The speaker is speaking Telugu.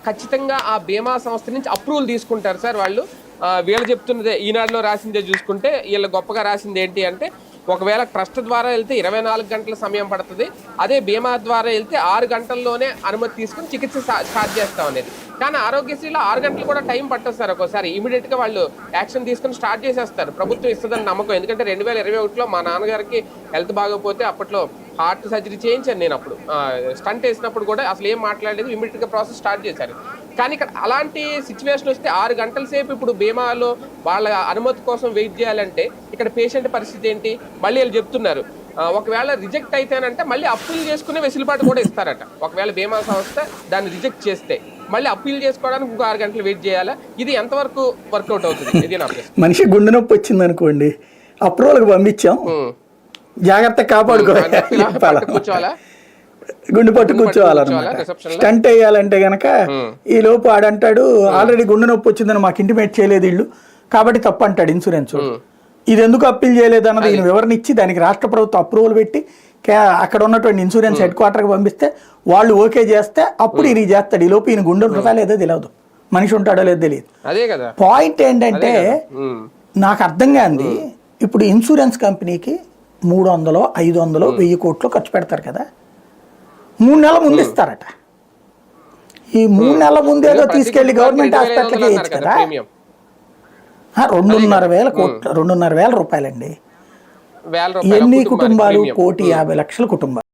ఖచ్చితంగా ఆ బీమా సంస్థ నుంచి అప్రూవల్ తీసుకుంటారు సార్ వాళ్ళు. వీళ్ళు చెప్తున్నదే ఈనాడులో రాసిందే చూసుకుంటే వీళ్ళు గొప్పగా రాసింది ఏంటి అంటే, ఒకవేళ ట్రస్ట్ ద్వారా వెళ్తే 24 గంటల సమయం పడుతుంది, అదే బీమా ద్వారా వెళ్తే 6 గంటల్లోనే అనుమతి తీసుకుని చికిత్స స్టార్ట్ చేస్తాం అనేది. కానీ ఆరోగ్యశ్రీలో 6 గంటలు కూడా టైం పట్టదు సార్. ఒక్కోసారి ఇమీడియట్గా వాళ్ళు యాక్షన్ తీసుకుని స్టార్ట్ చేసేస్తారు. ప్రభుత్వం ఇస్తుందని నమ్మకం. ఎందుకంటే 2021లో మా నాన్నగారికి హెల్త్ బాగోకపోతే అప్పట్లో హార్ట్ సర్జరీ చేయించాను నేను. అప్పుడు స్టంట్ వేసినప్పుడు కూడా అసలు ఏం మాట్లాడలేదు, ఇమీడియట్గా ప్రాసెస్ స్టార్ట్ చేశారు. కానీ ఇక్కడ అలాంటి సిచ్యువేషన్ వస్తే 6 గంటల సేపు ఇప్పుడు బీమాలో వాళ్ళ అనుమతి కోసం వెయిట్ చేయాలంటే ఇక్కడ పేషెంట్ పరిస్థితి ఏంటి? మళ్ళీ వీళ్ళు చెప్తున్నారు, ఒకవేళ రిజెక్ట్ అయితేనంటే మళ్ళీ అప్పీల్ చేసుకునే వెసులుబాటు కూడా ఇస్తారట. ఒకవేళ బీమా సంస్థ దాన్ని రిజెక్ట్ చేస్తే మళ్ళీ అప్పీల్ చేసుకోవడానికి ఇంకో 6 గంటలు వెయిట్ చేయాలా? ఇది ఎంతవరకు వర్కౌట్ అవుతుంది? ఇది నా ప్రశ్న. మనిషి గుండె నొప్పి వచ్చింది అనుకోండి, అప్రూవల్కి పంపించాం, జాగ్రత్త కాపాడుకోవాలి, కూర్చోవాలా, గుండె పట్టు కూర్చోవాలన్నమాట. స్టంట్ వేయాలంటే గనక ఈ లోపు ఆడంటాడు, ఆల్రెడీ గుండె నొప్పి వచ్చిందని మాకు ఇంటిమేట్ చేయలేదు ఇళ్ళు, కాబట్టి తప్పు అంటాడు ఇన్సూరెన్స్. ఇది ఎందుకు అప్పీల్ చేయలేదు అన్నది ఈయన వివరణ ఇచ్చి దానికి రాష్ట్ర ప్రభుత్వం అప్రూవల్ పెట్టి అక్కడ ఉన్నటువంటి ఇన్సూరెన్స్ హెడ్ క్వార్టర్కి పంపిస్తే వాళ్ళు ఓకే చేస్తే అప్పుడు ఈయన చేస్తాడు. ఈ లోపు ఈయన గుండె ఉంటుందా లేదో తెలియదు, మనిషి ఉంటాడో లేదో తెలియదు. పాయింట్ ఏంటంటే నాకు అర్థం కాంది, ఇప్పుడు ఇన్సూరెన్స్ కంపెనీకి 300, 500, 1000 కోట్లు ఖర్చు పెడతారు కదా, 3 నెలల ముందు ఇస్తారట. ఈ 3 నెలల ముందేదో తీసుకెళ్లి గవర్నమెంట్ హాస్పిటల్కి వేయచ్చు కదా. 2,500,000 కోట్లు, 2,500,000 రూపాయలండి. ఎన్ని కుటుంబాలు? 1,50,00,000 కుటుంబాలు.